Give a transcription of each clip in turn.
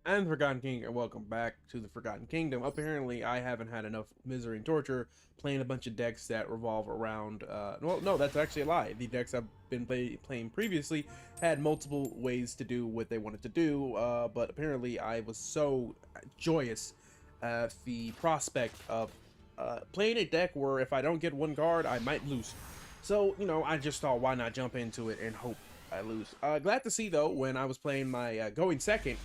I'm the Forgotten King, and welcome back to the Forgotten Kingdom. Apparently, I haven't had enough misery and torture playing a bunch of decks that revolve around. Well, no, that's actually a lie. The decks I've been playing previously had multiple ways to do what they wanted to do, but apparently, I was so joyous at the prospect of playing a deck where if I don't get one card, I might lose. So, I just thought, why not jump into it and hope I lose? Glad to see, though, when I was playing my Going Second.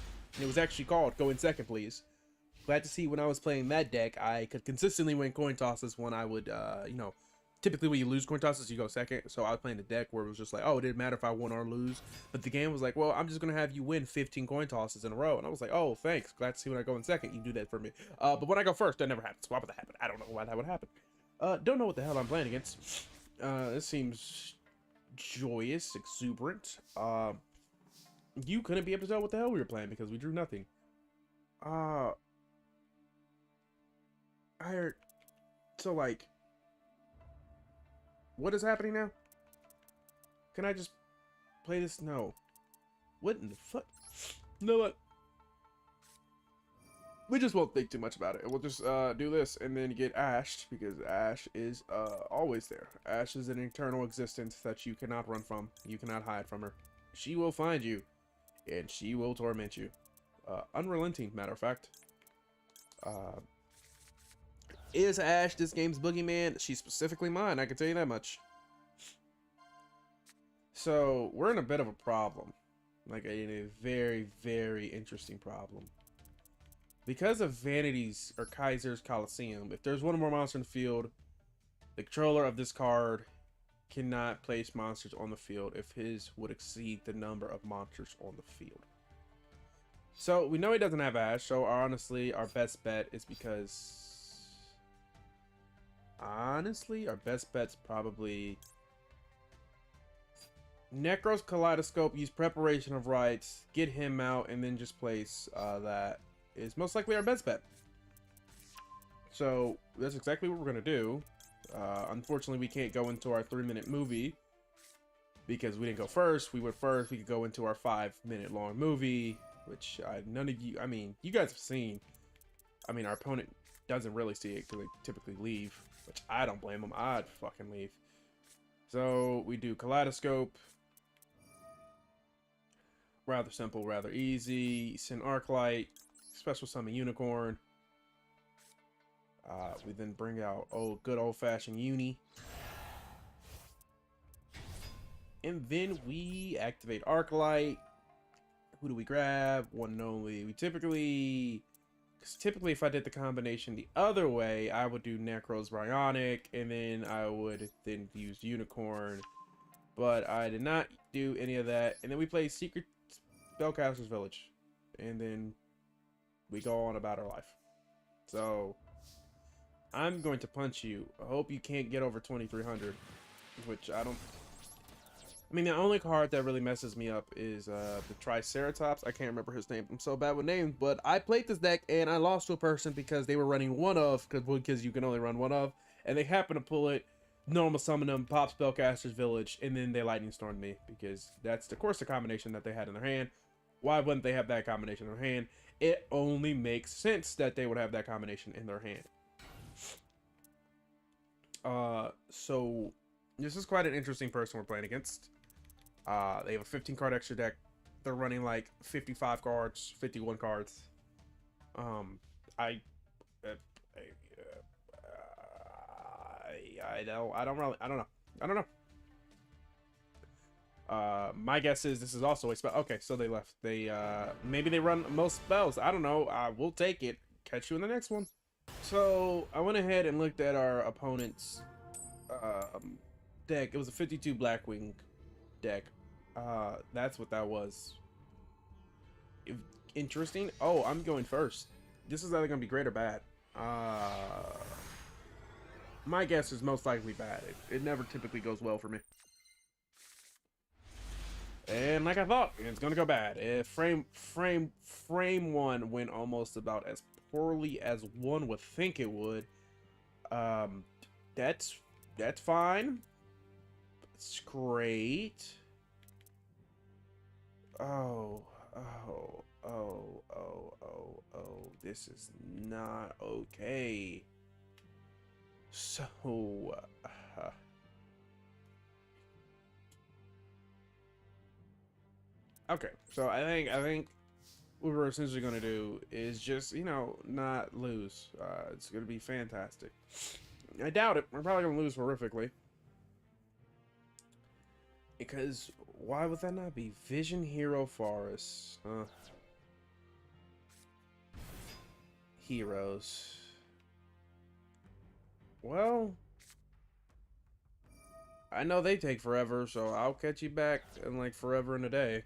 It was actually called Go in Second, Please. Glad to see when I was playing that deck, I could consistently win coin tosses when I would, typically when you lose coin tosses, you go second. So I was playing the deck where it was just like, oh, it didn't matter if I won or lose. But the game was like, well, I'm just going to have you win 15 coin tosses in a row. And I was like, oh, thanks. Glad to see when I go in second, you do that for me. But when I go first, that never happens. Why would that happen? I don't know why that would happen. Don't know what the hell I'm playing against. This seems joyous, exuberant. You couldn't be able to tell what the hell we were playing because we drew nothing. I heard. So, like, what is happening now? Can I just play this? No. What in the fuck? You know what? We just won't think too much about it. We'll just do this and then get Ashed because Ash is always there. Ash is an eternal existence that you cannot run from. You cannot hide from her. She will find you. And she will torment you. Unrelenting, matter of fact. Is Ash this game's boogeyman? She's specifically mine, I can tell you that much. So, we're in a bit of a problem. Like, a very, very interesting problem. Because of Vanity's, or Kaiser's Coliseum, if there's one more monster in the field, the controller of this card cannot place monsters on the field if his would exceed the number of monsters on the field. So we know he doesn't have Ash, so honestly our best bet is our best bet's probably Necro's Kaleidoscope, use Preparation of Rites, get him out, and then just place that is most likely our best bet. So that's exactly what we're gonna do. Unfortunately, we can't go into our 3-minute movie because we didn't go first. We went first. We could go into our 5-minute long movie, which none of you, I mean, you guys have seen. I mean, our opponent doesn't really see it because they typically leave, which I don't blame them. I'd fucking leave. So we do Kaleidoscope. Rather simple, rather easy. Send Arclight. Special Summon Unicorn. We then bring out good old-fashioned Uni. And then we activate Arclight. Who do we grab? One and only. We typically... Because typically if I did the combination the other way, I would do Necro's Bionic, and then I would then use Unicorn. But I did not do any of that. And then we play Secret Spellcaster's Village. And then we go on about our life. So... I'm going to punch you. I hope you can't get over 2300, which I don't... I mean, the only card that really messes me up is the Triceratops. I can't remember his name. I'm so bad with names, but I played this deck and I lost to a person because they were running one of, because you can only run one of, and they happened to pull it, normal summon them, pop Spellcaster's Village, and then they Lightning Stormed me because that's, of course, the combination that they had in their hand. Why wouldn't they have that combination in their hand? It only makes sense that they would have that combination in their hand. So this is quite an interesting person we're playing against. They have a 15 card extra deck. They're running like 55 cards, 51 cards. I don't know. My guess is this is also a spell. Okay, so they left. They maybe they run most spells. I don't know. We'll take it. Catch you in the next one. So I went ahead and looked at our opponent's deck. It was a 52 Blackwing deck. That's what that was. Interesting. Oh, I'm going first. This is either gonna be great or bad. My guess is most likely bad. It never typically goes well for me. And like I thought, it's gonna go bad. Frame one went almost about as poorly as one would think it would. That's fine. It's great. Oh, Oh, this is not okay. So, okay, so I think what we're essentially gonna do is just, you know, not lose. It's gonna be fantastic. I doubt it. We're probably gonna lose horrifically. Because why would that not be? Vision Hero Forest. Heroes. Well, I know they take forever, so I'll catch you back in like forever and a day.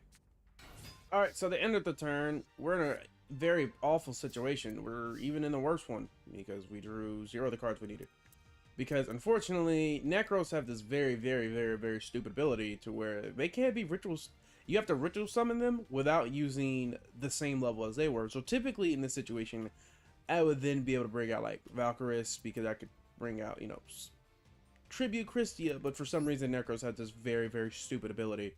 Alright, so the end of the turn, we're in a very awful situation. We're even in the worst one because we drew 0 of the cards we needed. Because unfortunately, Necros have this very stupid ability to where they can't be rituals. You have to ritual summon them without using the same level as they were. So typically in this situation, I would then be able to bring out like Valkyris because I could bring out, you know, Tribute Christia, but for some reason Necros had this very stupid ability.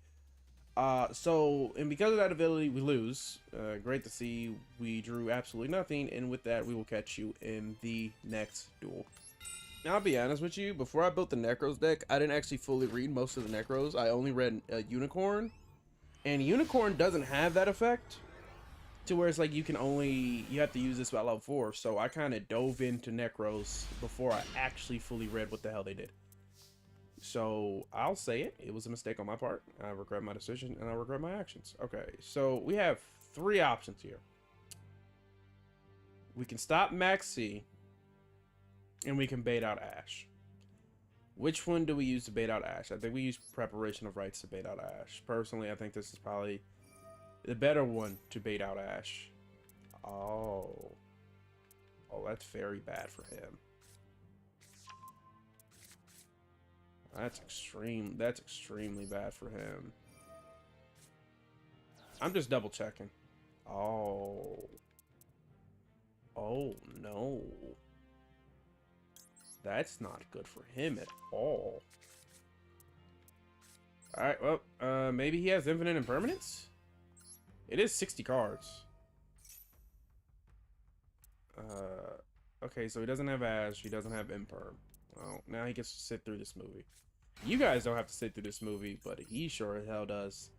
And because of that ability, we lose. Great to see. We drew absolutely nothing, and with that, we will catch you in the next duel. Now, I'll be honest with you, before I built the Necros deck, I didn't actually fully read most of the Necros. I only read Unicorn, and Unicorn doesn't have that effect, to where it's like you have to use this by level 4, so I kind of dove into Necros before I actually fully read what the hell they did. So, I'll say it. It was a mistake on my part. I regret my decision, and I regret my actions. Okay, so we have 3 options here. We can stop Maxi, and we can bait out Ash. Which one do we use to bait out Ash? I think we use Preparation of Rites to bait out Ash. Personally, I think this is probably the better one to bait out Ash. Oh, that's very bad for him. That's extremely bad for him. I'm just double checking. Oh no. That's not good for him at all. Alright, well, maybe he has infinite impermanence? It is 60 cards. Okay, so he doesn't have Ash, he doesn't have Imperm. Oh, now he gets to sit through this movie. You guys don't have to sit through this movie, but he sure as hell does.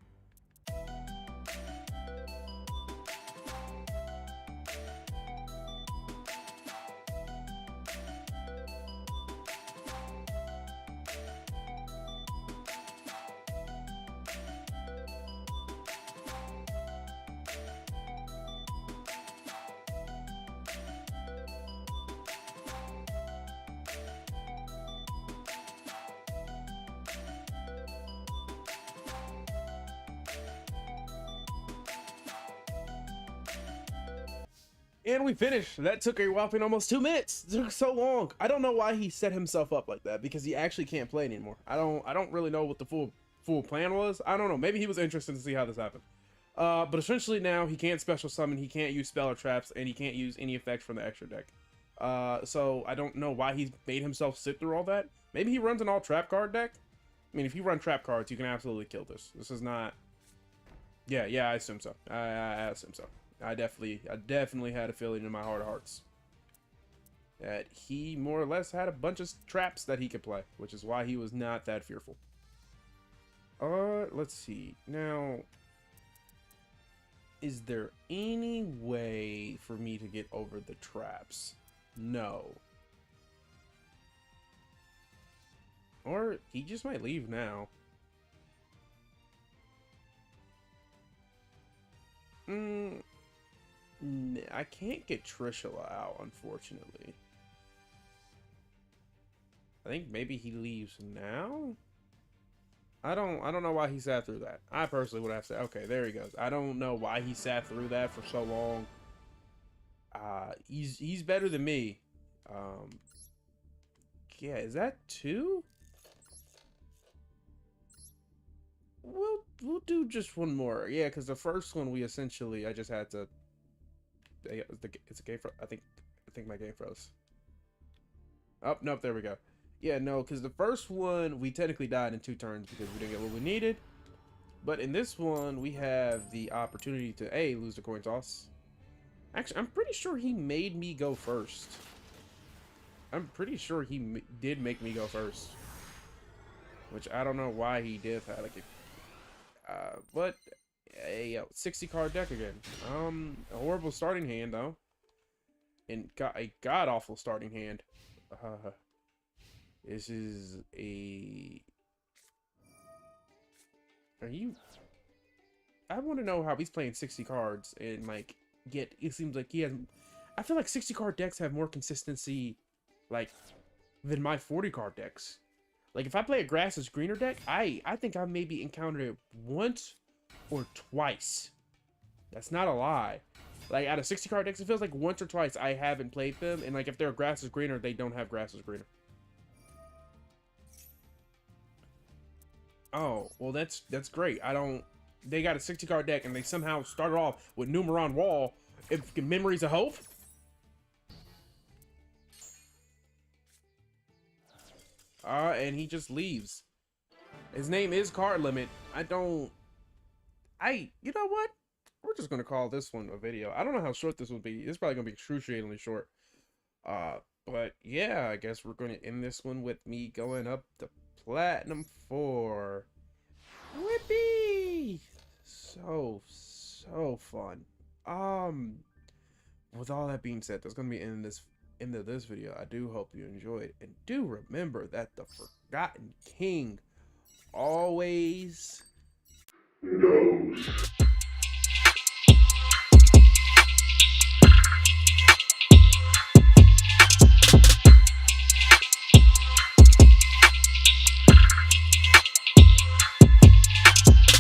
And we finished. That took a whopping almost 2 minutes. It took so long. I don't know why he set himself up like that, because he actually can't play anymore. I don't really know what the full plan was. I don't know. Maybe he was interested to see how this happened. But essentially now he can't special summon, he can't use spell or traps, and he can't use any effect from the extra deck. So I don't know why he made himself sit through all that. Maybe he runs an all trap card deck. I mean, if you run trap cards, you can absolutely kill this. This is not. Yeah, I assume so. I assume so. I definitely had a feeling in my heart of hearts that he more or less had a bunch of traps that he could play, which is why he was not that fearful. Let's see. Now, is there any way for me to get over the traps? No. Or he just might leave now. I can't get Trishula out, unfortunately. I think maybe he leaves now? I don't know why he sat through that. I personally would have said, okay, there he goes. I don't know why he sat through that for so long. He's better than me. Yeah, is that 2? We'll do just one more. Yeah, because the first one I just had to. It's a game froze. I think my game froze. Oh, nope, there we go. Yeah, no, because the first one we technically died in 2 turns because we didn't get what we needed. But in this one, we have the opportunity to A, lose the coin toss. Actually, I'm pretty sure he made me go first. I'm pretty sure he did make me go first. Which I don't know why he did that. Like, but a 60 card deck again. A horrible starting hand though, and got a god awful starting hand. This is a. Are you? I want to know how he's playing 60 cards and like get. It seems like he has. I feel like 60 card decks have more consistency, like, than my 40 card decks. Like if I play a grass is greener deck, I think I maybe encountered it once or twice. That's not a lie. Like out of 60 card decks, it feels like once or twice I haven't played them, and like if they're grass is greener, they don't have grass is greener. Oh, well that's great. I don't. They got a 60 card deck and they somehow started off with Numeron Wall. If Memories of Hope. And he just leaves. His name is Card Limit. You know what? We're just gonna call this one a video. I don't know how short this will be. It's probably gonna be excruciatingly short. But yeah, I guess we're gonna end this one with me going up to Platinum 4. Whippy! So fun. With all that being said, that's gonna be end of this video. I do hope you enjoyed, and do remember that the Forgotten King always knows.